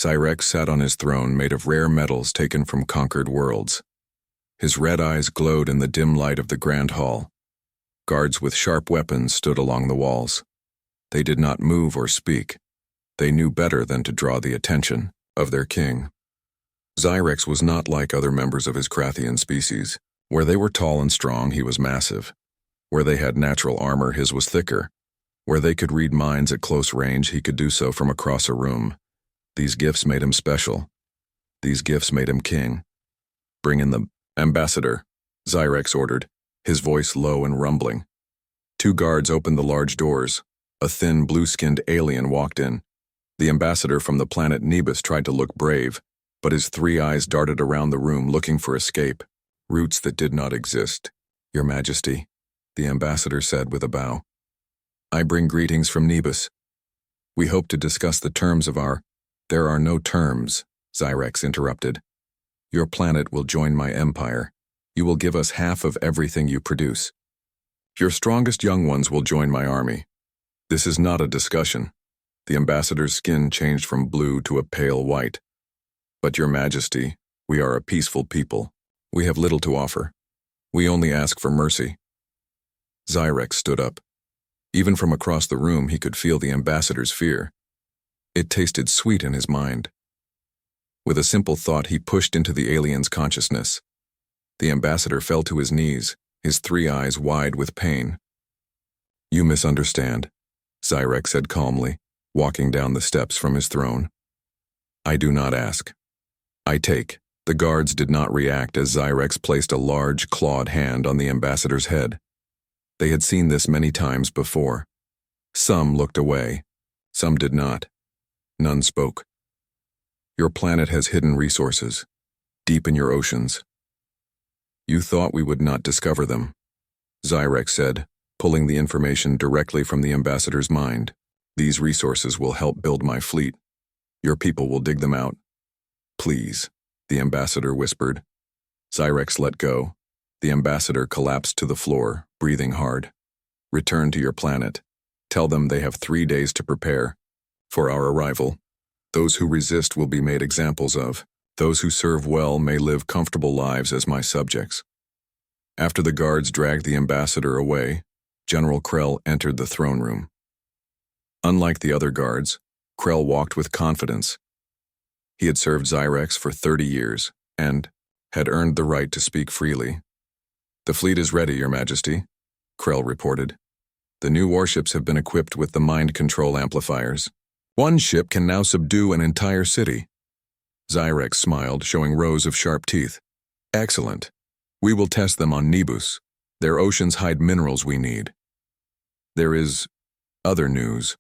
Zyrex sat on his throne made of rare metals taken from conquered worlds. His red eyes glowed in the dim light of the grand hall. Guards with sharp weapons stood along the walls. They did not move or speak. They knew better than to draw the attention of their king. Zyrex was not like other members of his Krathian species. Where they were tall and strong, he was massive. Where they had natural armor, his was thicker. Where they could read minds at close range, he could do so from across a room. These gifts made him special. These gifts made him king. "Bring in the ambassador," Zyrex ordered, his voice low and rumbling. 2 guards opened the large doors. A thin, blue-skinned alien walked in. The ambassador from the planet Nebus tried to look brave, but his 3 eyes darted around the room looking for escape, routes that did not exist. "Your Majesty," the ambassador said with a bow. "I bring greetings from Nebus. We hope to discuss the terms of our—" "There are no terms," Zyrex interrupted. "Your planet will join my empire. You will give us half of everything you produce. Your strongest young ones will join my army. This is not a discussion." The ambassador's skin changed from blue to a pale white. "But Your Majesty, we are a peaceful people. We have little to offer. We only ask for mercy." Zyrex stood up. Even from across the room, he could feel the ambassador's fear. It tasted sweet in his mind. With a simple thought, he pushed into the alien's consciousness. The ambassador fell to his knees, his 3 eyes wide with pain. "You misunderstand," Zyrex said calmly, walking down the steps from his throne. "I do not ask. I take." The guards did not react as Zyrex placed a large, clawed hand on the ambassador's head. They had seen this many times before. Some looked away. Some did not. None spoke. "Your planet has hidden resources, deep in your oceans. You thought we would not discover them," Zyrex said, pulling the information directly from the ambassador's mind. "These resources will help build my fleet. Your people will dig them out." "Please," the ambassador whispered. Zyrex let go. The ambassador collapsed to the floor, breathing hard. "Return to your planet. Tell them they have 3 days to prepare for our arrival. Those who resist will be made examples of. Those who serve well may live comfortable lives as my subjects." After the guards dragged the ambassador away, General Krell entered the throne room. Unlike the other guards, Krell walked with confidence. He had served Zyrex for 30 years and had earned the right to speak freely. "The fleet is ready, Your Majesty," Krell reported. "The new warships have been equipped with the mind control amplifiers. 1 ship can now subdue an entire city." Zyrex smiled, showing rows of sharp teeth. "Excellent. We will test them on Nebus. Their oceans hide minerals we need." "There is other news,"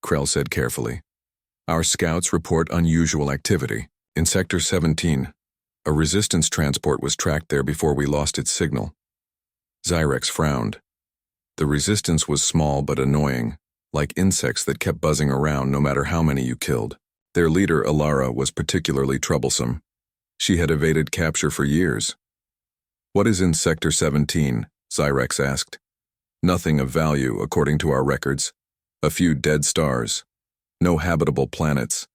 Krell said carefully. "Our scouts report unusual activity. In Sector 17, a resistance transport was tracked there before we lost its signal." Zyrex frowned. The resistance was small but annoying, like insects that kept buzzing around no matter how many you killed. Their leader, Alara, was particularly troublesome. She had evaded capture for years. "What is in Sector 17?" Zyrex asked. "Nothing of value, according to our records. A few dead stars. No habitable planets.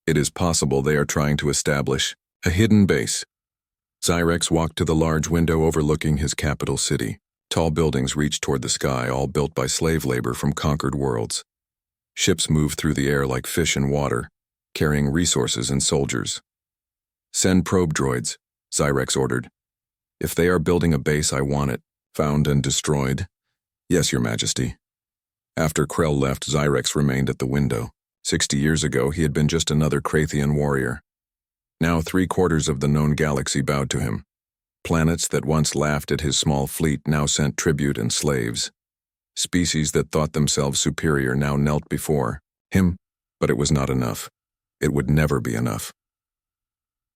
It is possible they are trying to establish a hidden base." Zyrex walked to the large window overlooking his capital city. Tall buildings reached toward the sky, all built by slave labor from conquered worlds. Ships moved through the air like fish in water, carrying resources and soldiers. "Send probe droids," Zyrex ordered. "If they are building a base, I want it. Found and destroyed." "Yes, Your Majesty." After Krell left, Zyrex remained at the window. 60 years ago, he had been just another Krathian warrior. Now 3/4 of the known galaxy bowed to him. Planets that once laughed at his small fleet now sent tribute and slaves. Species that thought themselves superior now knelt before him, but it was not enough. It would never be enough.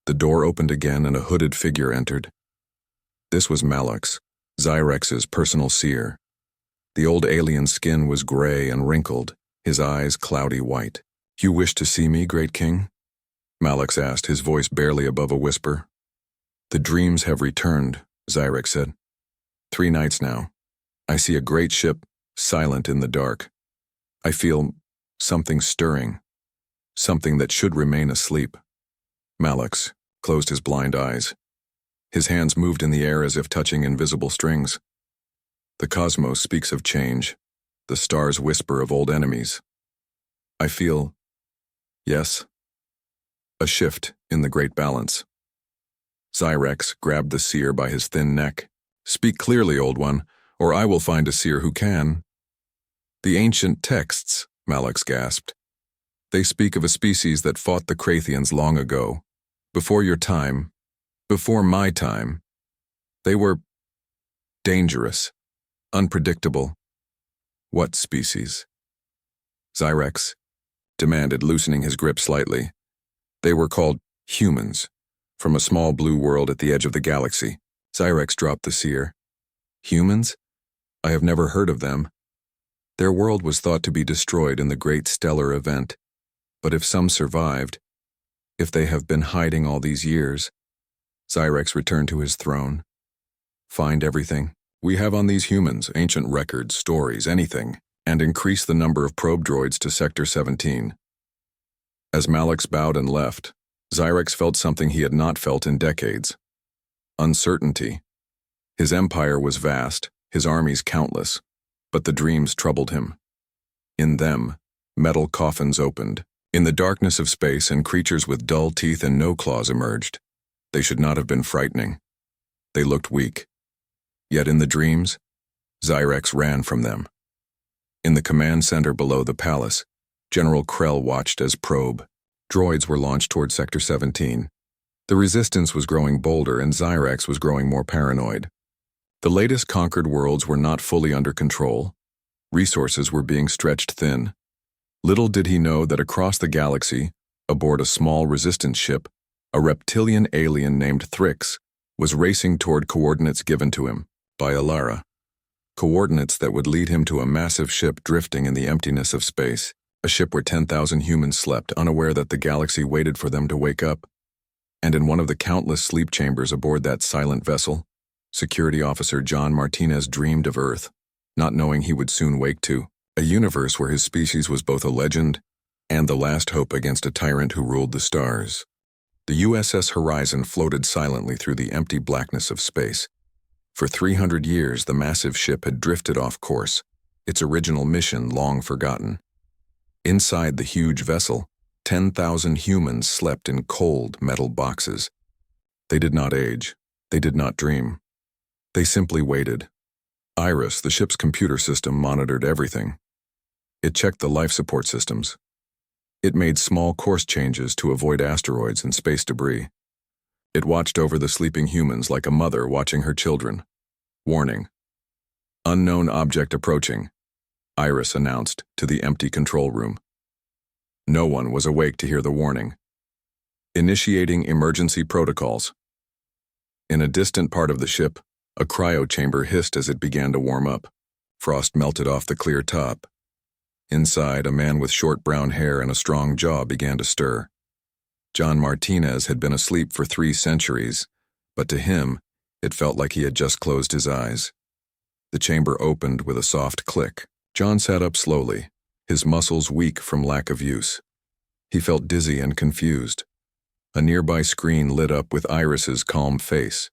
The door opened again and a hooded figure entered. This was Malux, Zyrex's personal seer. The old alien's skin was gray and wrinkled, his eyes cloudy white. "You wish to see me, great king?" Malux asked, his voice barely above a whisper. "The dreams have returned," Zyrex said. 3 nights now. I see a great ship, silent in the dark. I feel something stirring. something that should remain asleep. Malix closed his blind eyes. His hands moved in the air as if touching invisible strings. The cosmos speaks of change. The stars whisper of old enemies. I feel, yes, a shift in the great balance. Xyrex grabbed the seer by his thin neck. Speak clearly, old one, or I will find a seer who can. The ancient texts, Malix gasped. They speak of a species that fought the Krathians long ago. Before your time, before my time. They were dangerous, unpredictable. What species? Xyrex demanded, loosening his grip slightly. They were called humans, from a small blue world at the edge of the galaxy. Xyrex dropped the seer. Humans? I have never heard of them. Their world was thought to be destroyed in the great stellar event. But if some survived, if they have been hiding all these years, Xyrex returned to his throne. Find everything we have on these humans, ancient records, stories, anything, and increase the number of probe droids to Sector 17. As Malix bowed and left, Xyrex felt something he had not felt in decades. Uncertainty. His empire was vast, his armies countless, but the dreams troubled him. In them, metal coffins opened. In the darkness of space, and creatures with dull teeth and no claws emerged. They should not have been frightening. They looked weak. Yet in the dreams, Xyrex ran from them. In the command center below the palace, General Krell watched as probe droids were launched toward Sector 17. The resistance was growing bolder, and Xyrex was growing more paranoid. The latest conquered worlds were not fully under control. Resources were being stretched thin. Little did he know that across the galaxy, aboard a small resistance ship, a reptilian alien named Thrix was racing toward coordinates given to him by Alara. Coordinates that would lead him to a massive ship drifting in the emptiness of space, a ship where 10,000 humans slept, unaware that the galaxy waited for them to wake up. And in one of the countless sleep chambers aboard that silent vessel, Security Officer John Martinez dreamed of Earth, not knowing he would soon wake to a universe where his species was both a legend and the last hope against a tyrant who ruled the stars. The USS Horizon floated silently through the empty blackness of space. For 300 years, the massive ship had drifted off course, its original mission long forgotten. Inside the huge vessel, 10,000 humans slept in cold metal boxes. They did not age. They did not dream. They simply waited. Iris, the ship's computer system, monitored everything. It checked the life support systems. It made small course changes to avoid asteroids and space debris. It watched over the sleeping humans like a mother watching her children. Warning. Unknown object approaching, Iris announced to the empty control room. No one was awake to hear the warning. Initiating emergency protocols. In a distant part of the ship, a cryo chamber hissed as it began to warm up. Frost melted off the clear top. Inside, a man with short brown hair and a strong jaw began to stir. John Martinez had been asleep for 3 centuries, but to him, it felt like he had just closed his eyes. The chamber opened with a soft click. John sat up slowly, his muscles weak from lack of use. He felt dizzy and confused. A nearby screen lit up with Iris's calm face.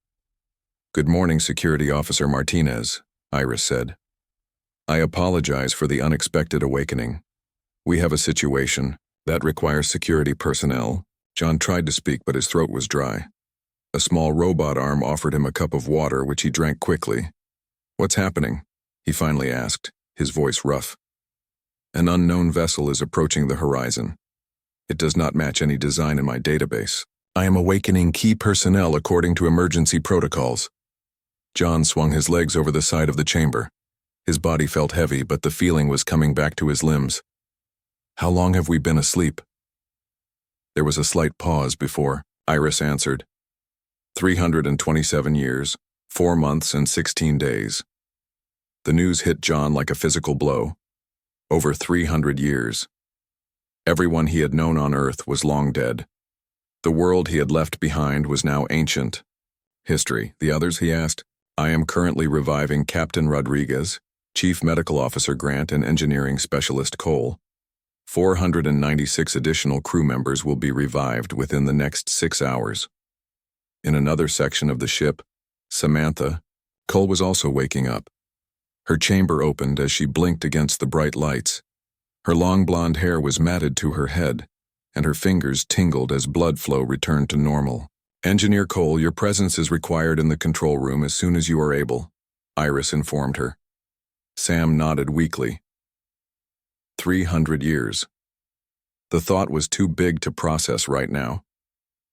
"Good morning, Security Officer Martinez," Iris said. "I apologize for the unexpected awakening. We have a situation that requires security personnel." John tried to speak, but his throat was dry. A small robot arm offered him a cup of water, which he drank quickly. "What's happening?" he finally asked, his voice rough. "An unknown vessel is approaching the horizon. It does not match any design in my database. I am awakening key personnel according to emergency protocols." John swung his legs over the side of the chamber. His body felt heavy, but the feeling was coming back to his limbs. "How long have we been asleep?" There was a slight pause before Iris answered. 327 years, 4 months and 16 days. The news hit John like a physical blow. Over 300 years. Everyone he had known on Earth was long dead. The world he had left behind was now ancient. "History. The others?" he asked. "I am currently reviving Captain Rodriguez, Chief Medical Officer Grant, and Engineering Specialist Cole." 496 additional crew members will be revived within the next 6 hours. In another section of the ship, Samantha, Cole was also waking up. Her chamber opened as she blinked against the bright lights. Her long blonde hair was matted to her head, and her fingers tingled as blood flow returned to normal. "Engineer Cole, your presence is required in the control room as soon as you are able," Iris informed her. Sam nodded weakly. 300 years. The thought was too big to process right now.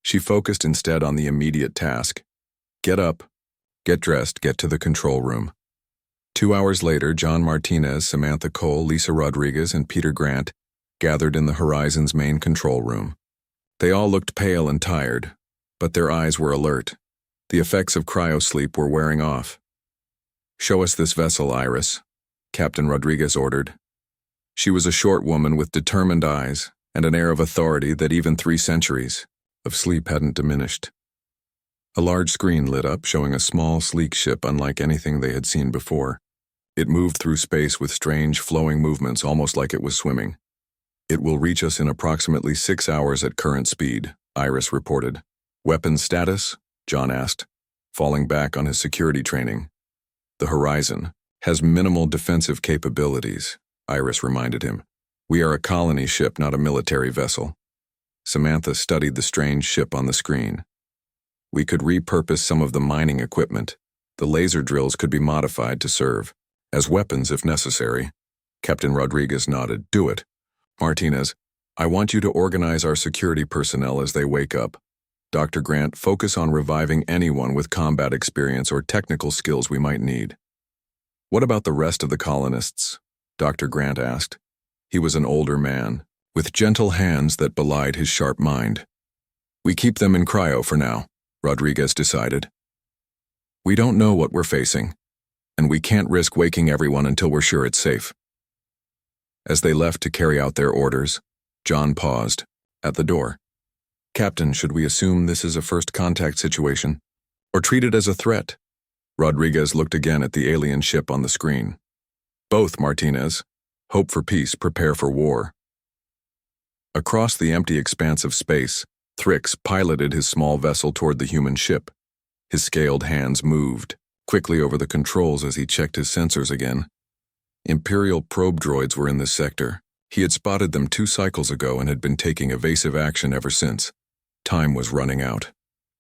She focused instead on the immediate task. Get up, get dressed, get to the control room. 2 hours later, John Martinez, Samantha Cole, Lisa Rodriguez, and Peter Grant gathered in the Horizon's main control room. They all looked pale and tired, but their eyes were alert. The effects of cryosleep were wearing off. "Show us this vessel, Iris," Captain Rodriguez ordered. She was a short woman with determined eyes and an air of authority that even 3 centuries of sleep hadn't diminished. A large screen lit up, showing a small, sleek ship unlike anything they had seen before. It moved through space with strange, flowing movements, almost like it was swimming. "It will reach us in approximately 6 hours at current speed," Iris reported. "Weapons status?" John asked, falling back on his security training. "The Horizon has minimal defensive capabilities," Iris reminded him. "We are a colony ship, not a military vessel." Samantha studied the strange ship on the screen. "We could repurpose some of the mining equipment. The laser drills could be modified to serve as weapons if necessary." Captain Rodriguez nodded. "Do it. Martinez, I want you to organize our security personnel as they wake up. Dr. Grant, focus on reviving anyone with combat experience or technical skills we might need." "What about the rest of the colonists?" Dr. Grant asked. He was an older man, with gentle hands that belied his sharp mind. "We keep them in cryo for now," Rodriguez decided. "We don't know what we're facing, and we can't risk waking everyone until we're sure it's safe." As they left to carry out their orders, John paused at the door. "Captain, should we assume this is a first contact situation, or treat it as a threat?" Rodriguez looked again at the alien ship on the screen. "Both, Martinez. Hope for peace, prepare for war." Across the empty expanse of space, Thrix piloted his small vessel toward the human ship. His scaled hands moved quickly over the controls as he checked his sensors again. Imperial probe droids were in this sector. He had spotted them 2 cycles ago and had been taking evasive action ever since. Time was running out.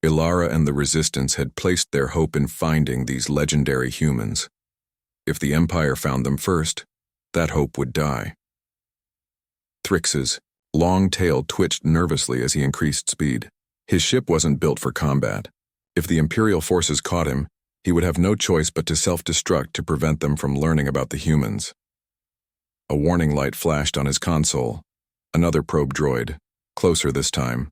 Ilara and the Resistance had placed their hope in finding these legendary humans. If the Empire found them first, that hope would die. Thrix's long tail twitched nervously as he increased speed. His ship wasn't built for combat. If the Imperial forces caught him, he would have no choice but to self-destruct to prevent them from learning about the humans. A warning light flashed on his console. Another probe droid, closer this time.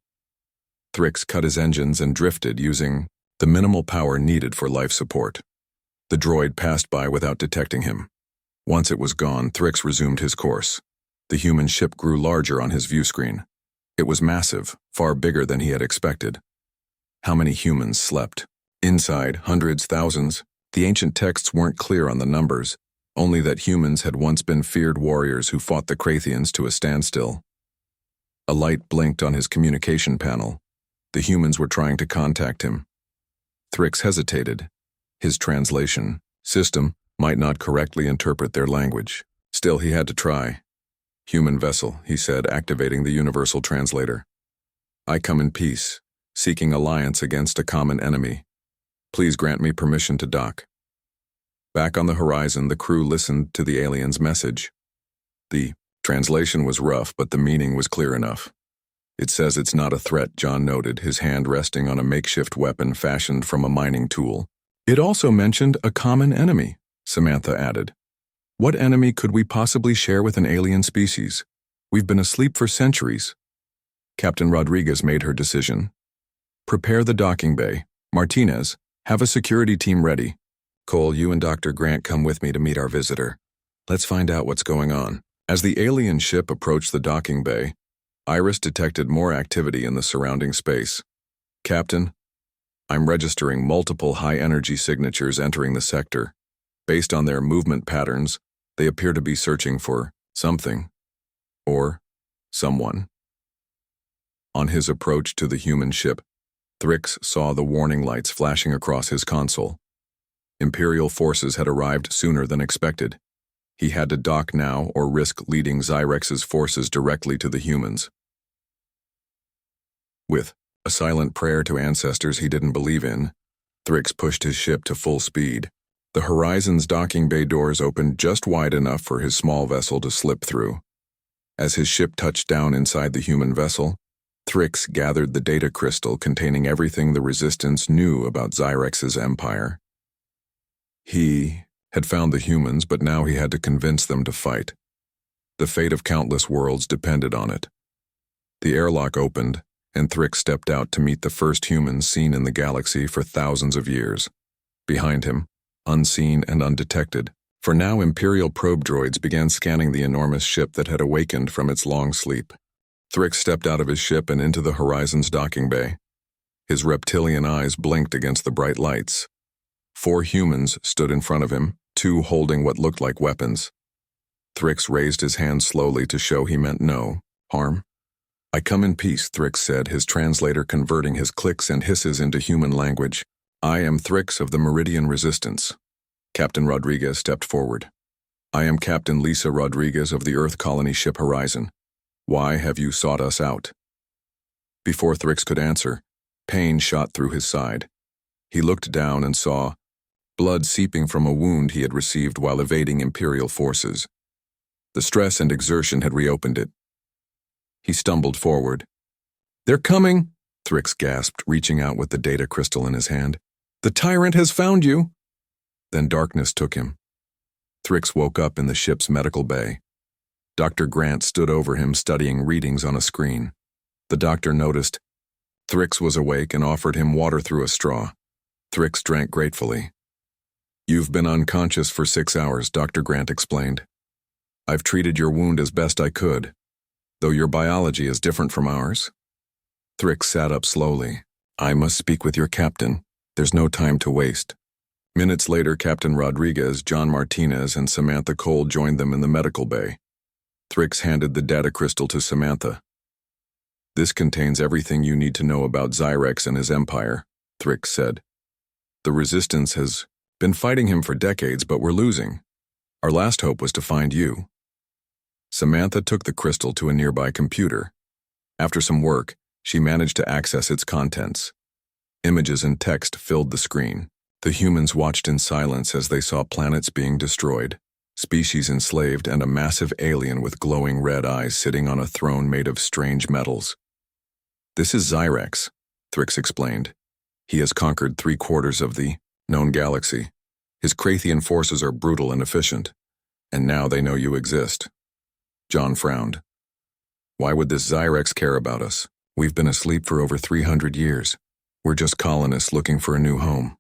Thrix cut his engines and drifted using the minimal power needed for life support. The droid passed by without detecting him. Once it was gone, Thrix resumed his course. The human ship grew larger on his view screen. It was massive, far bigger than he had expected. How many humans slept? Inside, hundreds, thousands. The ancient texts weren't clear on the numbers, only that humans had once been feared warriors who fought the Krathians to a standstill. A light blinked on his communication panel. The humans were trying to contact him. Thrix hesitated. His translation system might not correctly interpret their language. Still, he had to try. "Human vessel," he said, activating the universal translator. "I come in peace, seeking alliance against a common enemy. Please grant me permission to dock." Back on the Horizon, the crew listened to the alien's message. The translation was rough, but the meaning was clear enough. "It says it's not a threat," John noted, his hand resting on a makeshift weapon fashioned from a mining tool. "It also mentioned a common enemy," Samantha added. "What enemy could we possibly share with an alien species? We've been asleep for centuries." Captain Rodriguez made her decision. "Prepare the docking bay. Martinez, have a security team ready. Cole, you and Dr. Grant come with me to meet our visitor. Let's find out what's going on." As the alien ship approached the docking bay, Iris detected more activity in the surrounding space. "Captain, I'm registering multiple high-energy signatures entering the sector. Based on their movement patterns, they appear to be searching for something. Or Someone. On his approach to the human ship, Thrix saw the warning lights flashing across his console. Imperial forces had arrived sooner than expected. He had to dock now or risk leading Xyrex's forces directly to the humans. With a silent prayer to ancestors he didn't believe in, Thrix pushed his ship to full speed. The Horizon's docking bay doors opened just wide enough for his small vessel to slip through. As his ship touched down inside the human vessel, Thrix gathered the data crystal containing everything the Resistance knew about Xyrex's empire. He had found the humans, but now he had to convince them to fight. The fate of countless worlds depended on it. The airlock opened, and Thrix stepped out to meet the first humans seen in the galaxy for thousands of years. Behind him, unseen and undetected, for now Imperial probe droids began scanning the enormous ship that had awakened from its long sleep. Thrix stepped out of his ship and into the Horizon's docking bay. His reptilian eyes blinked against the bright lights. 4 humans stood in front of him, 2 holding what looked like weapons. Thrix raised his hand slowly to show he meant no harm. "I come in peace," Thrix said, his translator converting his clicks and hisses into human language. "I am Thrix of the Meridian Resistance." Captain Rodriguez stepped forward. "I am Captain Lisa Rodriguez of the Earth colony ship Horizon. Why have you sought us out?" Before Thrix could answer, pain shot through his side. He looked down and saw blood seeping from a wound he had received while evading Imperial forces. The stress and exertion had reopened it. He stumbled forward. "They're coming!" Thrix gasped, reaching out with the data crystal in his hand. "The tyrant has found you!" Then darkness took him. Thrix woke up in the ship's medical bay. Dr. Grant stood over him studying readings on a screen. The doctor noticed. Thrix was awake and offered him water through a straw. Thrix drank gratefully. "You've been unconscious for 6 hours," Dr. Grant explained. "I've treated your wound as best I could, though your biology is different from ours." Thrix sat up slowly. "I must speak with your captain. There's no time to waste." Minutes later, Captain Rodriguez, John Martinez, and Samantha Cole joined them in the medical bay. Thrix handed the data crystal to Samantha. "This contains everything you need to know about Xyrex and his empire," Thrix said. "The Resistance has been fighting him for decades, but we're losing. Our last hope was to find you." Samantha took the crystal to a nearby computer. After some work, she managed to access its contents. Images and text filled the screen. The humans watched in silence as they saw planets being destroyed, species enslaved, and a massive alien with glowing red eyes sitting on a throne made of strange metals. "This is Xyrex," Thrix explained. "He has conquered 3/4 of the known galaxy. His Krathian forces are brutal and efficient, and now they know you exist." John frowned. "Why would this Xyrex care about us? We've been asleep for over 300 years. We're just colonists looking for a new home."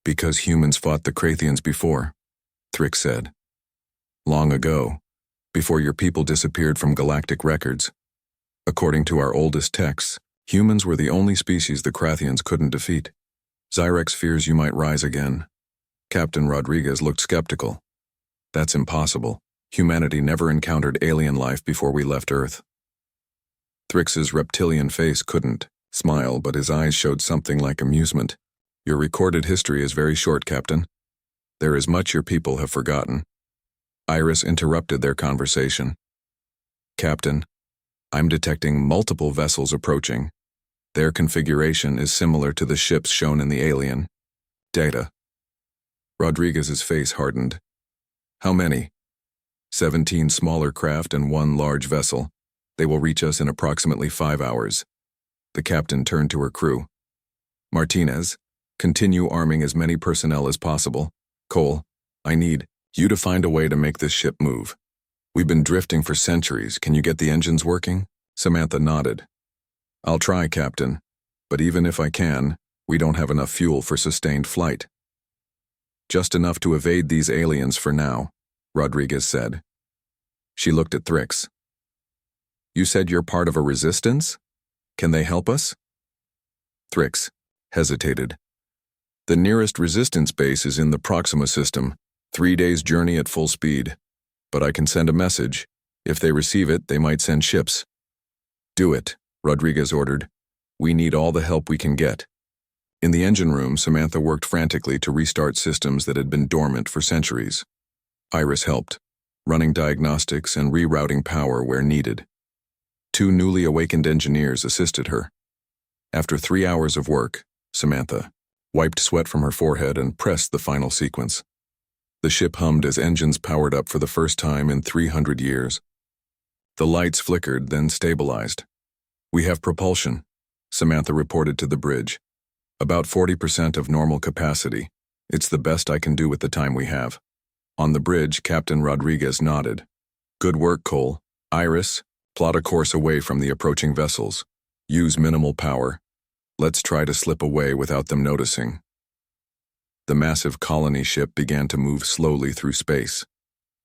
"Because humans fought the Krathians before," Thrix said. "Long ago, before your people disappeared from galactic records. According to our oldest texts, humans were the only species the Krathians couldn't defeat. Xyrex fears you might rise again." Captain Rodriguez looked skeptical. "That's impossible. Humanity never encountered alien life before we left Earth." Thrix's reptilian face couldn't smile, but his eyes showed something like amusement. "Your recorded history is very short, Captain. There is much your people have forgotten." Iris interrupted their conversation. "Captain, I'm detecting multiple vessels approaching. Their configuration is similar to the ships shown in the alien data." Rodriguez's face hardened. "How many?" 17 smaller craft and 1 large vessel. They will reach us in approximately 5 hours. The captain turned to her crew. "Martinez, continue arming as many personnel as possible. Cole, I need you to find a way to make this ship move. We've been drifting for centuries. Can you get the engines working?" Samantha nodded. "I'll try, Captain, but even if I can, we don't have enough fuel for sustained flight." "Just enough to evade these aliens for now," Rodriguez said. She looked at Thrix. "You said you're part of a resistance? Can they help us?" Thrix hesitated. "The nearest resistance base is in the Proxima system, 3 days' journey at full speed. But I can send a message. If they receive it, they might send ships. Do it, Rodriguez ordered. We need all the help we can get. In the engine room, Samantha worked frantically to restart systems that had been dormant for centuries. Iris helped, running diagnostics and rerouting power where needed. Two newly awakened engineers assisted her. After 3 hours of work, Samantha wiped sweat from her forehead and pressed the final sequence. The ship hummed as engines powered up for the first time in 300 years. The lights flickered, then stabilized. We have propulsion, Samantha reported to the bridge. About 40% of normal capacity. It's the best I can do with the time we have. On the bridge, Captain Rodriguez nodded. Good work, Cole. Iris, plot a course away from the approaching vessels. Use minimal power. Let's try to slip away without them noticing. The massive colony ship began to move slowly through space.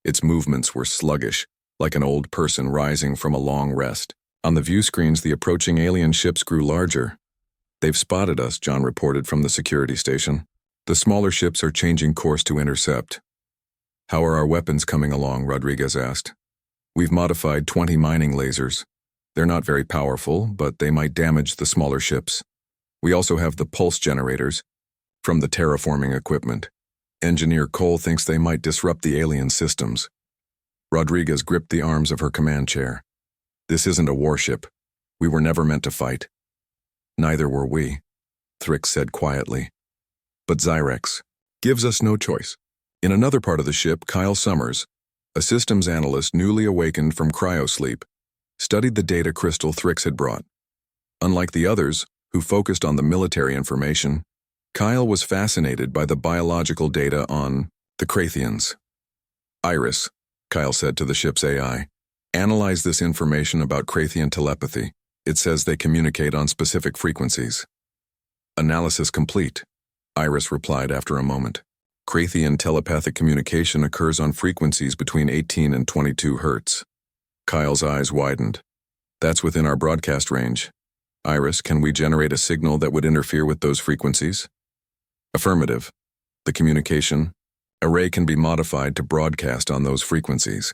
Its movements were sluggish, like an old person rising from a long rest. On the view screens, the approaching alien ships grew larger. They've spotted us, John reported from the security station. The smaller ships are changing course to intercept. How are our weapons coming along? Rodriguez asked. We've modified 20 mining lasers. They're not very powerful, but they might damage the smaller ships. We also have the pulse generators from the terraforming equipment. Engineer Cole thinks they might disrupt the alien systems. Rodriguez gripped the arms of her command chair. This isn't a warship. We were never meant to fight. Neither were we, Thrix said quietly. But Zyrex gives us no choice. In another part of the ship, Kyle Summers, a systems analyst newly awakened from cryosleep, studied the data crystal Thrix had brought. Unlike the others, who focused on the military information, Kyle was fascinated by the biological data on the Krathians. Iris, Kyle said to the ship's AI, analyze this information about Krathian telepathy. It says they communicate on specific frequencies. Analysis complete, Iris replied after a moment. Krathian telepathic communication occurs on frequencies between 18 and 22 Hz. Kyle's eyes widened. That's within our broadcast range. Iris, can we generate a signal that would interfere with those frequencies? Affirmative. The communication array can be modified to broadcast on those frequencies.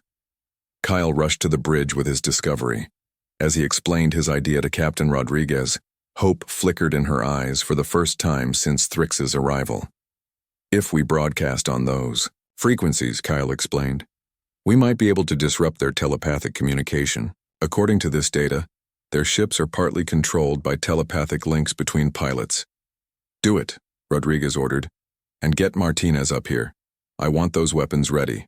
Kyle rushed to the bridge with his discovery. As he explained his idea to Captain Rodriguez, hope flickered in her eyes for the first time since Thrix's arrival. If we broadcast on those frequencies, Kyle explained, we might be able to disrupt their telepathic communication. According to this data, their ships are partly controlled by telepathic links between pilots. Do it, Rodriguez ordered, and get Martinez up here. I want those weapons ready.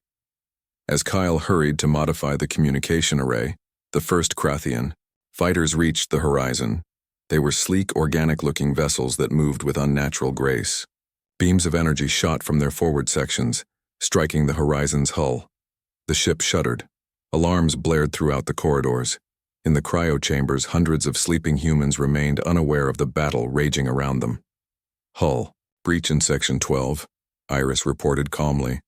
As Kyle hurried to modify the communication array, the first Krathian fighters reached the horizon. They were sleek, organic-looking vessels that moved with unnatural grace. Beams of energy shot from their forward sections, striking the horizon's hull. The ship shuddered. Alarms blared throughout the corridors. In the cryo chambers, hundreds of sleeping humans remained unaware of the battle raging around them. Hull, breach in Section 12, Iris reported calmly.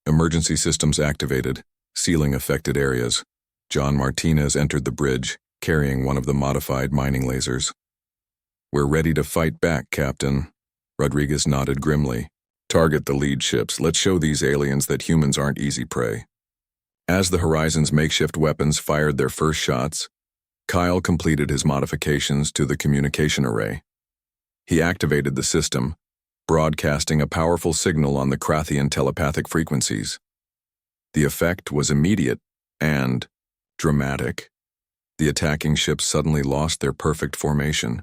Emergency systems activated, sealing affected areas. John Martinez entered the bridge, carrying one of the modified mining lasers. We're ready to fight back, Captain. Rodriguez nodded grimly. Target the lead ships. Let's show these aliens that humans aren't easy prey. As the Horizon's makeshift weapons fired their first shots, Kyle completed his modifications to the communication array. He activated the system, broadcasting a powerful signal on the Krathian telepathic frequencies. The effect was immediate and dramatic. The attacking ships suddenly lost their perfect formation.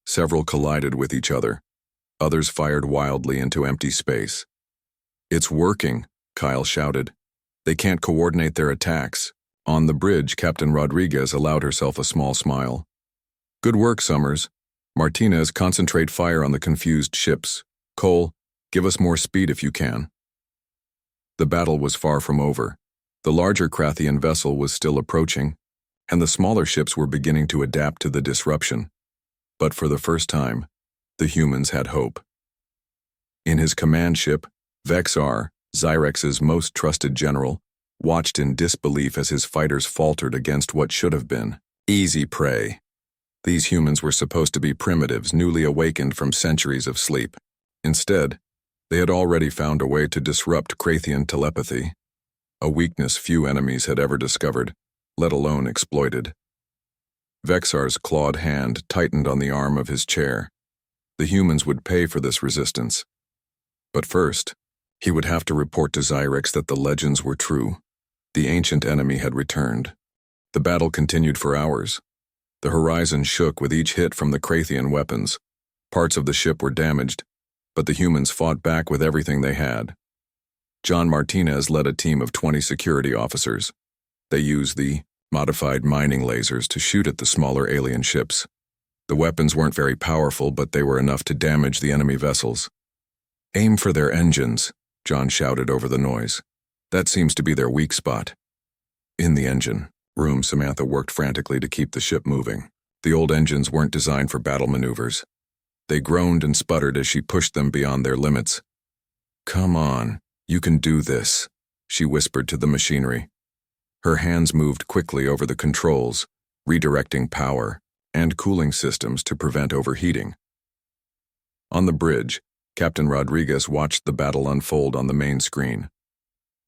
Several collided with each other. Others fired wildly into empty space. It's working, Kyle shouted. They can't coordinate their attacks. On the bridge, Captain Rodriguez allowed herself a small smile. Good work, Summers. Martinez, concentrate fire on the confused ships. Cole, give us more speed if you can. The battle was far from over. The larger Krathian vessel was still approaching, and the smaller ships were beginning to adapt to the disruption. But for the first time, the humans had hope. In his command ship, Vexar, Zyrex's most trusted general, watched in disbelief as his fighters faltered against what should have been easy prey. These humans were supposed to be primitives newly awakened from centuries of sleep. Instead, they had already found a way to disrupt Krathian telepathy. a weakness few enemies had ever discovered, let alone exploited. Vexar's clawed hand tightened on the arm of his chair. The humans would pay for this resistance. But first, he would have to report to Xyrex that the legends were true. The ancient enemy had returned. The battle continued for hours. The horizon shook with each hit from the Krathian weapons. Parts of the ship were damaged, but the humans fought back with everything they had. John Martinez led a team of 20 security officers. They used the modified mining lasers to shoot at the smaller alien ships. The weapons weren't very powerful, but they were enough to damage the enemy vessels. "Aim for their engines," John shouted over the noise. "That seems to be their weak spot." In the engine room, Samantha worked frantically to keep the ship moving. The old engines weren't designed for battle maneuvers. They groaned and sputtered as she pushed them beyond their limits. "Come on, you can do this," she whispered to the machinery. Her hands moved quickly over the controls, redirecting power and cooling systems to prevent overheating. On the bridge, Captain Rodriguez watched the battle unfold on the main screen.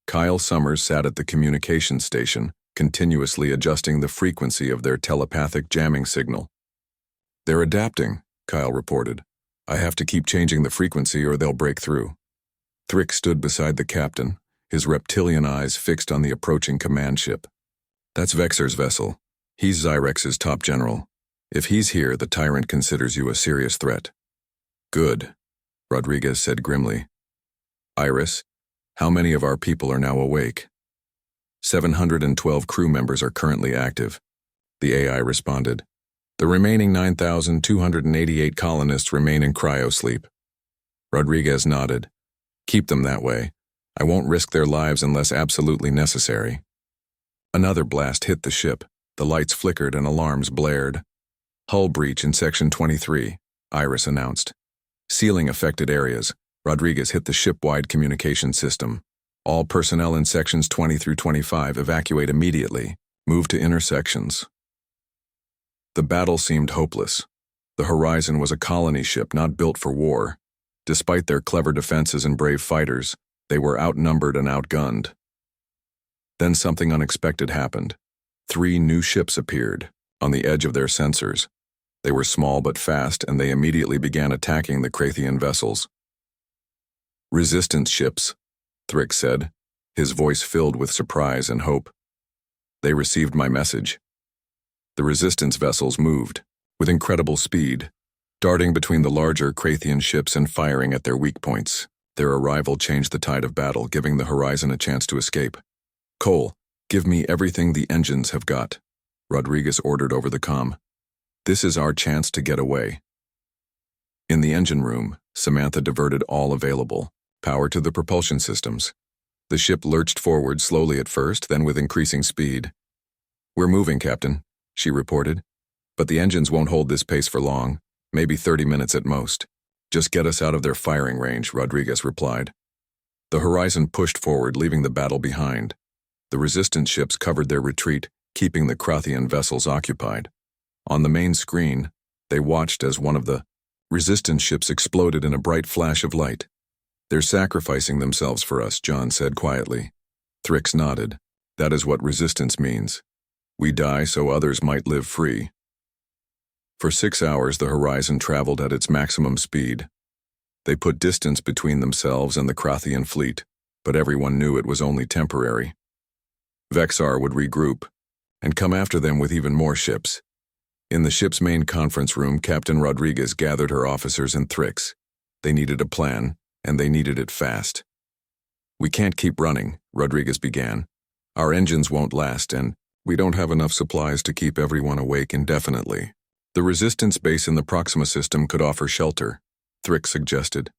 Kyle Summers sat at the communication station, continuously adjusting the frequency of their telepathic jamming signal. "They're adapting," Kyle reported. "I have to keep changing the frequency or they'll break through." Thrick stood beside the captain, his reptilian eyes fixed on the approaching command ship. "That's Vexar's vessel. He's Xyrex's top general. If he's here, the tyrant considers you a serious threat." "Good," Rodriguez said grimly. "Iris, how many of our people are now awake?" 712 crew members are currently active," the AI responded. "The remaining 9,288 colonists remain in cryo sleep." Rodriguez nodded. "Keep them that way. I won't risk their lives unless absolutely necessary." Another blast hit the ship. The lights flickered and alarms blared. "Hull breach in Section 23, Iris announced. "Sealing affected areas." Rodriguez hit the ship-wide communication system. "All personnel in Sections 20 through 25 evacuate immediately. Move to intersections." The battle seemed hopeless. The Horizon was a colony ship not built for war. Despite their clever defenses and brave fighters, they were outnumbered and outgunned. Then something unexpected happened. 3 new ships appeared, on the edge of their sensors. They were small but fast, and they immediately began attacking the Krathian vessels. "Resistance ships," Thrick said, his voice filled with surprise and hope. "They received my message." The resistance vessels moved, with incredible speed, darting between the larger Krathian ships and firing at their weak points. Their arrival changed the tide of battle, giving the Horizon a chance to escape. "Cole, give me everything the engines have got," Rodriguez ordered over the comm. "This is our chance to get away." In the engine room, Samantha diverted all available power to the propulsion systems. The ship lurched forward slowly at first, then with increasing speed. "We're moving, Captain," she reported. "But the engines won't hold this pace for long, maybe 30 minutes at most. Just get us out of their firing range," Rodriguez replied. The Horizon pushed forward, leaving the battle behind. The resistance ships covered their retreat, keeping the Krathian vessels occupied. On the main screen, they watched as one of the resistance ships exploded in a bright flash of light. "They're sacrificing themselves for us," John said quietly. Thrix nodded. "That is what resistance means. We die so others might live free." For 6 hours, the Horizon traveled at its maximum speed. They put distance between themselves and the Krathian fleet, but everyone knew it was only temporary. Vexar would regroup and come after them with even more ships. In the ship's main conference room, Captain Rodriguez gathered her officers and Thrix. They needed a plan, and they needed it fast. "We can't keep running," Rodriguez began. "Our engines won't last, and we don't have enough supplies to keep everyone awake indefinitely. The resistance base in the Proxima system could offer shelter," Thrix suggested.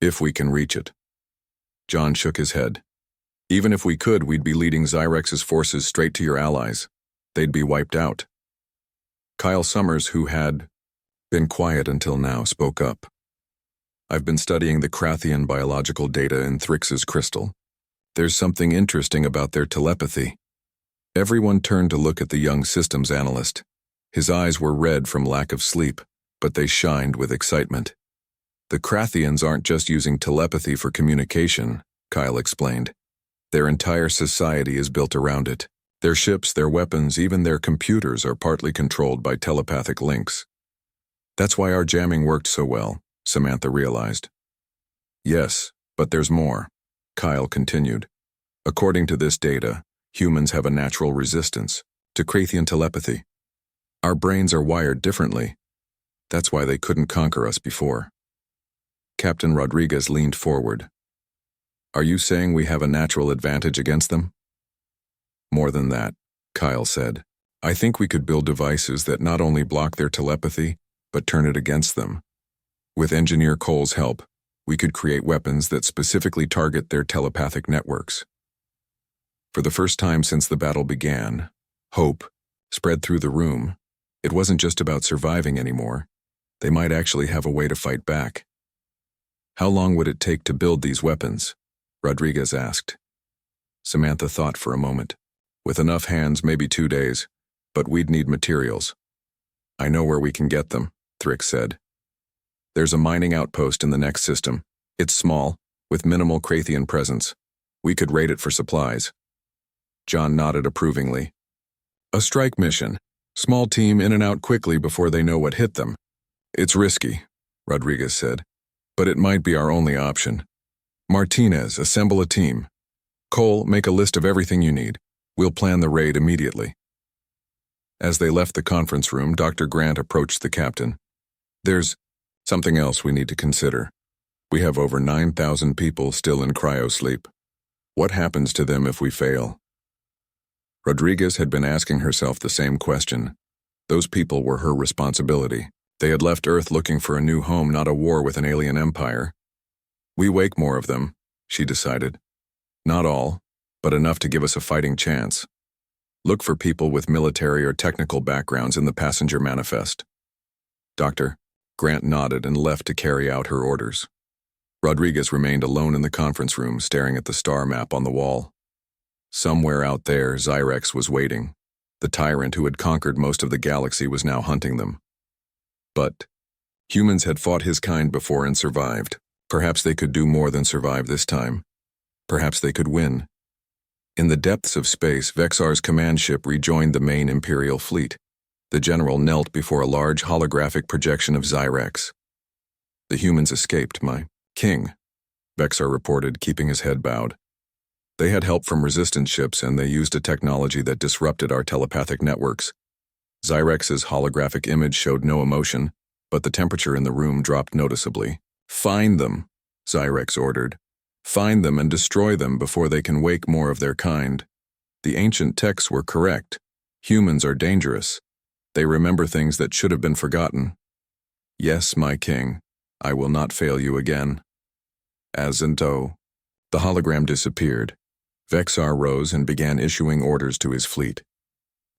"If we can reach it." John shook his head. "Even if we could, we'd be leading Xyrex's forces straight to your allies. They'd be wiped out." Kyle Summers, who had been quiet until now, spoke up. "I've been studying the Krathian biological data in Thrix's crystal. There's something interesting about their telepathy." Everyone turned to look at the young systems analyst. His eyes were red from lack of sleep, but they shined with excitement. "The Krathians aren't just using telepathy for communication," Kyle explained. Their entire society is built around it. Their ships, their weapons, even their computers are partly controlled by telepathic links. That's why our jamming worked so well, Samantha realized. Yes, but there's more, Kyle continued. According to this data, humans have a natural resistance to Krathian telepathy. Our brains are wired differently. That's why they couldn't conquer us before. Captain Rodriguez leaned forward. Are you saying we have a natural advantage against them? More than that, Kyle said. I think we could build devices that not only block their telepathy, but turn it against them. With Engineer Cole's help, we could create weapons that specifically target their telepathic networks. For the first time since the battle began, hope spread through the room. It wasn't just about surviving anymore. They might actually have a way to fight back. How long would it take to build these weapons? Rodriguez asked. Samantha thought for a moment. With enough hands, maybe 2 days, but we'd need materials. I know where we can get them, Thrick said. There's a mining outpost in the next system. It's small, with minimal Krathian presence. We could raid it for supplies. John nodded approvingly. A strike mission. Small team in and out quickly before they know what hit them. It's risky, Rodriguez said, but it might be our only option. Martinez, assemble a team. Cole, make a list of everything you need. We'll plan the raid immediately. As they left the conference room, Dr. Grant approached the captain. There's something else we need to consider. We have over 9,000 people still in cryo sleep. What happens to them if we fail? Rodriguez had been asking herself the same question. Those people were her responsibility. They had left Earth looking for a new home, not a war with an alien empire. We wake more of them, she decided. Not all, but enough to give us a fighting chance. Look for people with military or technical backgrounds in the passenger manifest. Doctor, Grant nodded and left to carry out her orders. Rodriguez remained alone in the conference room, staring at the star map on the wall. Somewhere out there, Zyrex was waiting. The tyrant who had conquered most of the galaxy was now hunting them. But humans had fought his kind before and survived. Perhaps they could do more than survive this time. Perhaps they could win. In the depths of space, Vexar's command ship rejoined the main Imperial fleet. The general knelt before a large holographic projection of Zyrex. The humans escaped, my king, Vexar reported, keeping his head bowed. They had help from resistance ships, and they used a technology that disrupted our telepathic networks. Zyrex's holographic image showed no emotion, but the temperature in the room dropped noticeably. Find them, Zyrex ordered. Find them and destroy them before they can wake more of their kind. The ancient texts were correct. Humans are dangerous. They remember things that should have been forgotten. Yes, my king, I will not fail you again. As and oh. The hologram disappeared. Vexar rose and began issuing orders to his fleet.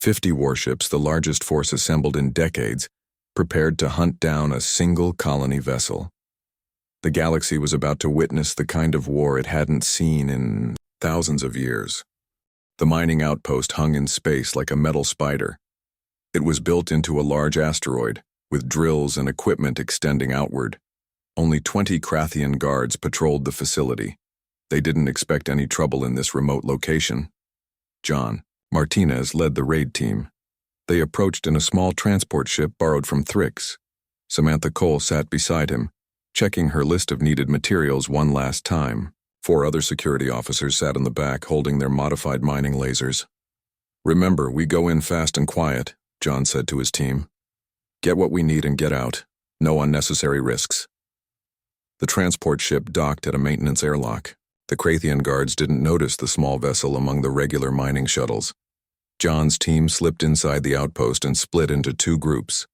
50 warships, the largest force assembled in decades, prepared to hunt down a single colony vessel. The galaxy was about to witness the kind of war it hadn't seen in thousands of years. The mining outpost hung in space like a metal spider. It was built into a large asteroid, with drills and equipment extending outward. Only 20 Krathian guards patrolled the facility. They didn't expect any trouble in this remote location. John Martinez led the raid team. They approached in a small transport ship borrowed from Thrick's. Samantha Cole sat beside him, checking her list of needed materials one last time. 4 other security officers sat in the back holding their modified mining lasers. Remember, we go in fast and quiet, John said to his team. Get what we need and get out. No unnecessary risks. The transport ship docked at a maintenance airlock. The Krathian guards didn't notice the small vessel among the regular mining shuttles. John's team slipped inside the outpost and split into 2 groups.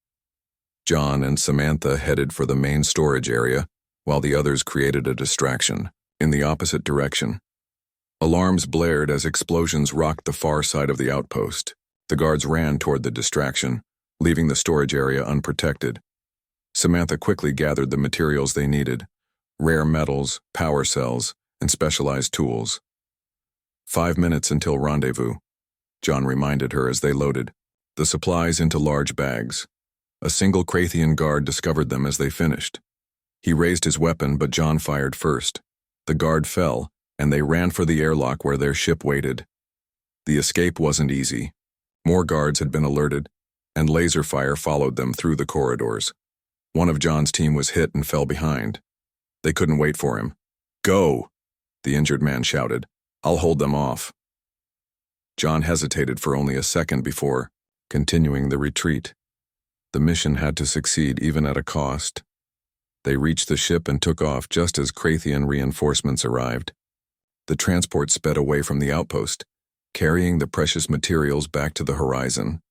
John and Samantha headed for the main storage area, while the others created a distraction in the opposite direction. Alarms blared as explosions rocked the far side of the outpost. The guards ran toward the distraction, leaving the storage area unprotected. Samantha quickly gathered the materials they needed: rare metals, power cells, and specialized tools. 5 minutes until rendezvous, John reminded her as they loaded the supplies into large bags. A single Krathian guard discovered them as they finished. He raised his weapon, but John fired first. The guard fell, and they ran for the airlock where their ship waited. The escape wasn't easy. More guards had been alerted, and laser fire followed them through the corridors. One of John's team was hit and fell behind. They couldn't wait for him. "Go!" the injured man shouted. "I'll hold them off." John hesitated for only a second before continuing the retreat. The mission had to succeed even at a cost. They reached the ship and took off just as Krathian reinforcements arrived. The transport sped away from the outpost, carrying the precious materials back to the horizon.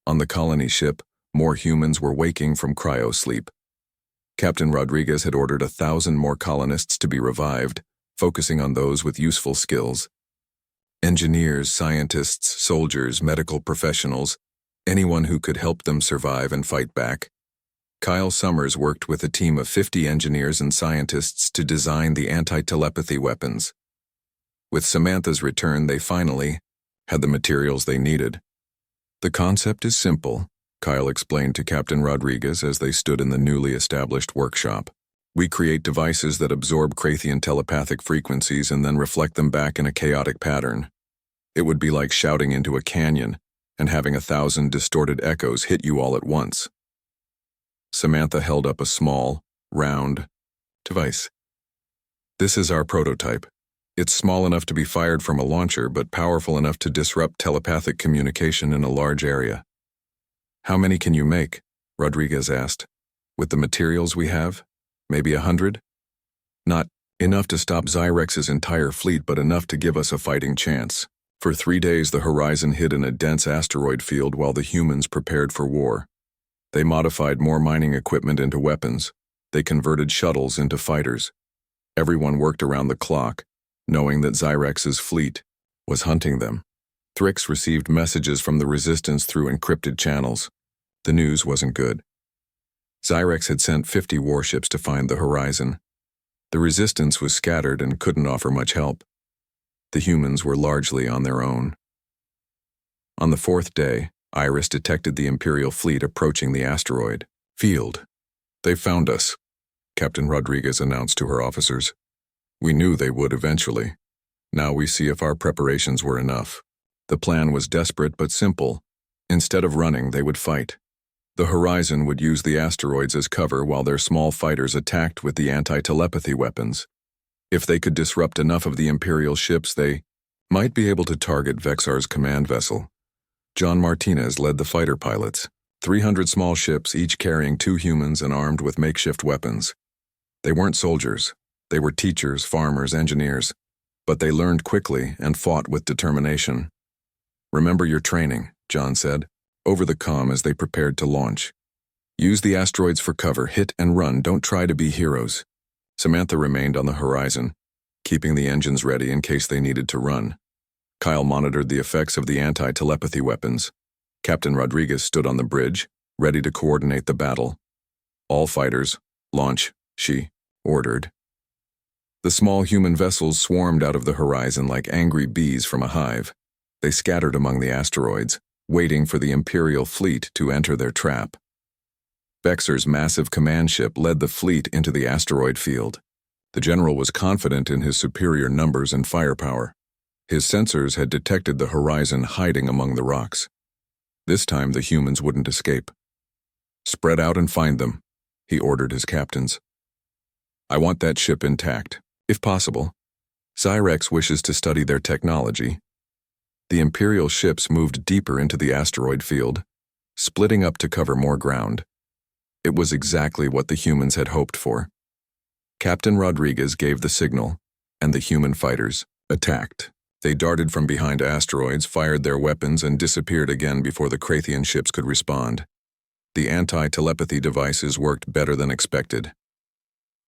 On the colony ship, more humans were waking from cryo sleep. Captain Rodriguez had ordered 1,000 more colonists to be revived, focusing on those with useful skills. Engineers, scientists, soldiers, medical professionals, anyone who could help them survive and fight back. Kyle Summers worked with a team of 50 engineers and scientists to design the anti-telepathy weapons. With Samantha's return, they finally had the materials they needed. "The concept is simple," Kyle explained to Captain Rodriguez as they stood in the newly established workshop. "We create devices that absorb Krathian telepathic frequencies and then reflect them back in a chaotic pattern. It would be like shouting into a canyon and having 1,000 distorted echoes hit you all at once." Samantha held up a small, round device. "This is our prototype. It's small enough to be fired from a launcher, but powerful enough to disrupt telepathic communication in a large area." "How many can you make?" Rodriguez asked. "With the materials we have? Maybe 100? "Not enough to stop Xyrex's entire fleet, but enough to give us a fighting chance." For 3 days, the horizon hid in a dense asteroid field while the humans prepared for war. They modified more mining equipment into weapons. They converted shuttles into fighters. Everyone worked around the clock, knowing that Xyrex's fleet was hunting them. Thrix received messages from the Resistance through encrypted channels. The news wasn't good. Xyrex had sent 50 warships to find the horizon. The Resistance was scattered and couldn't offer much help. The humans were largely on their own. On the 4th day, Iris detected the Imperial fleet approaching the asteroid field. "They found us," Captain Rodriguez announced to her officers. "We knew they would eventually. Now we see if our preparations were enough." The plan was desperate but simple. Instead of running, they would fight. The horizon would use the asteroids as cover while their small fighters attacked with the anti-telepathy weapons. If they could disrupt enough of the Imperial ships, they might be able to target Vexar's command vessel. John Martinez led the fighter pilots, 300 small ships, each carrying 2 humans and armed with makeshift weapons. They weren't soldiers. They were teachers, farmers, engineers. But they learned quickly and fought with determination. "Remember your training," John said, over the comm as they prepared to launch. "Use the asteroids for cover, hit and run, don't try to be heroes." Samantha remained on the horizon, keeping the engines ready in case they needed to run. Kyle monitored the effects of the anti-telepathy weapons. Captain Rodriguez stood on the bridge, ready to coordinate the battle. "All fighters, launch," she ordered. The small human vessels swarmed out of the horizon like angry bees from a hive. They scattered among the asteroids, waiting for the Imperial fleet to enter their trap. Vexar's massive command ship led the fleet into the asteroid field. The general was confident in his superior numbers and firepower. His sensors had detected the horizon hiding among the rocks. This time the humans wouldn't escape. "Spread out and find them," he ordered his captains. "I want that ship intact, if possible. Xyrex wishes to study their technology." The Imperial ships moved deeper into the asteroid field, splitting up to cover more ground. It was exactly what the humans had hoped for. Captain Rodriguez gave the signal, and the human fighters attacked. They darted from behind asteroids, fired their weapons, and disappeared again before the Krathian ships could respond. The anti-telepathy devices worked better than expected.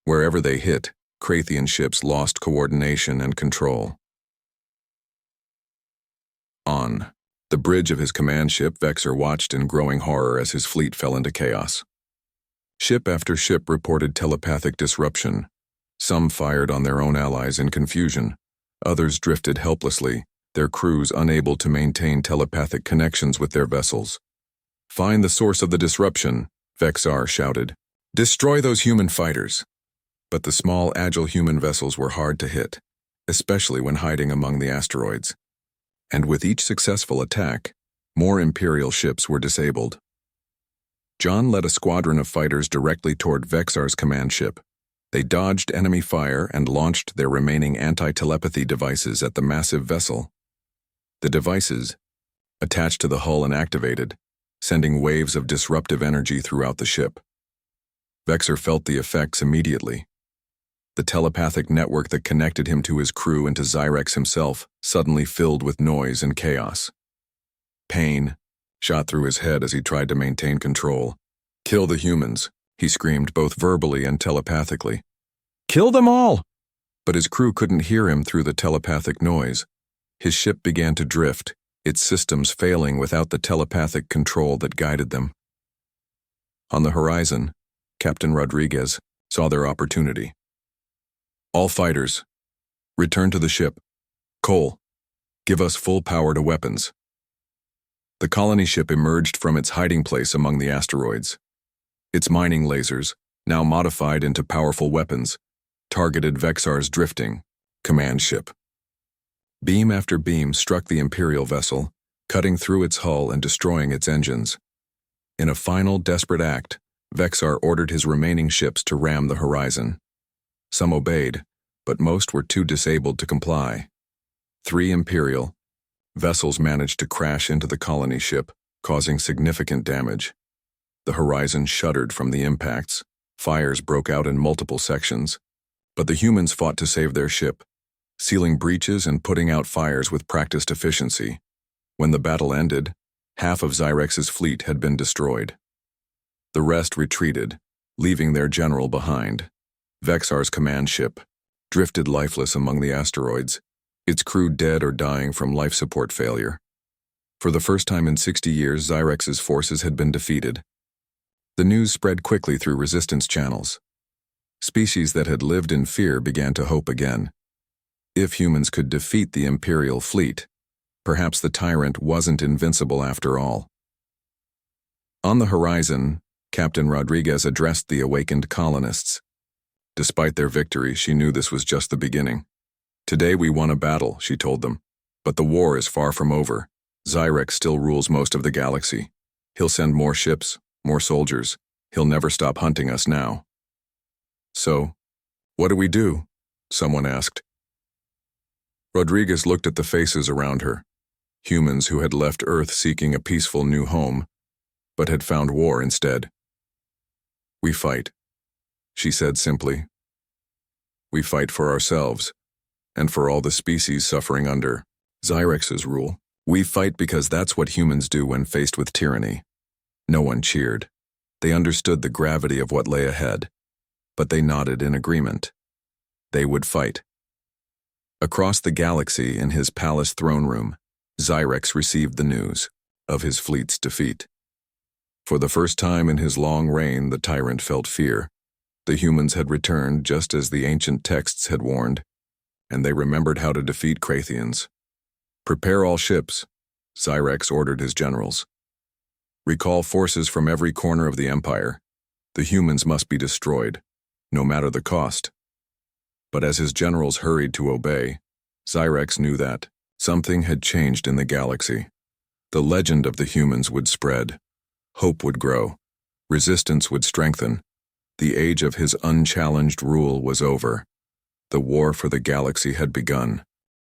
Wherever they hit, Krathian ships lost coordination and control. On the bridge of his command ship, Vexar watched in growing horror as his fleet fell into chaos. Ship after ship reported telepathic disruption. Some fired on their own allies in confusion. Others drifted helplessly, their crews unable to maintain telepathic connections with their vessels. "Find the source of the disruption," Vexar shouted. "Destroy those human fighters." But the small, agile human vessels were hard to hit, especially when hiding among the asteroids. And with each successful attack, more Imperial ships were disabled. John led a squadron of fighters directly toward Vexar's command ship. They dodged enemy fire and launched their remaining anti-telepathy devices at the massive vessel. The devices, attached to the hull and activated, sending waves of disruptive energy throughout the ship. Vexar felt the effects immediately. The telepathic network that connected him to his crew and to Xyrex himself suddenly filled with noise and chaos. Pain shot through his head as he tried to maintain control. "Kill the humans," he screamed both verbally and telepathically. "Kill them all!" But his crew couldn't hear him through the telepathic noise. His ship began to drift, its systems failing without the telepathic control that guided them. On the horizon, Captain Rodriguez saw their opportunity. "All fighters, return to the ship. Cole, give us full power to weapons." The colony ship emerged from its hiding place among the asteroids. Its mining lasers, now modified into powerful weapons, targeted Vexar's drifting command ship. Beam after beam struck the Imperial vessel, cutting through its hull and destroying its engines. In a final desperate act, Vexar ordered his remaining ships to ram the horizon. Some obeyed, but most were too disabled to comply. 3 Imperial vessels managed to crash into the colony ship, causing significant damage. The horizon shuddered from the impacts. Fires broke out in multiple sections. But the humans fought to save their ship, sealing breaches and putting out fires with practiced efficiency. When the battle ended, half of Xyrex's fleet had been destroyed. The rest retreated, leaving their general behind. Vexar's command ship drifted lifeless among the asteroids, its crew dead or dying from life support failure. For the first time in 60 years, Xyrex's forces had been defeated. The news spread quickly through resistance channels. Species that had lived in fear began to hope again. If humans could defeat the Imperial fleet, perhaps the tyrant wasn't invincible after all. On the horizon, Captain Rodriguez addressed the awakened colonists. Despite their victory, she knew this was just the beginning. "Today we won a battle," she told them, "but the war is far from over. Xyrex still rules most of the galaxy. He'll send more ships, more soldiers. He'll never stop hunting us now." "So, what do we do?" someone asked. Rodriguez looked at the faces around her, humans who had left Earth seeking a peaceful new home, but had found war instead. "We fight," she said simply. "We fight for ourselves, and for all the species suffering under Xyrex's rule. We fight because that's what humans do when faced with tyranny." No one cheered. They understood the gravity of what lay ahead, but they nodded in agreement. They would fight. Across the galaxy in his palace throne room, Xyrex received the news of his fleet's defeat. For the first time in his long reign, the tyrant felt fear. The humans had returned just as the ancient texts had warned, and they remembered how to defeat Krathians. "Prepare all ships," Xyrex ordered his generals. "Recall forces from every corner of the Empire. The humans must be destroyed, no matter the cost." But as his generals hurried to obey, Xyrex knew that something had changed in the galaxy. The legend of the humans would spread. Hope would grow. Resistance would strengthen. The age of his unchallenged rule was over. The war for the galaxy had begun.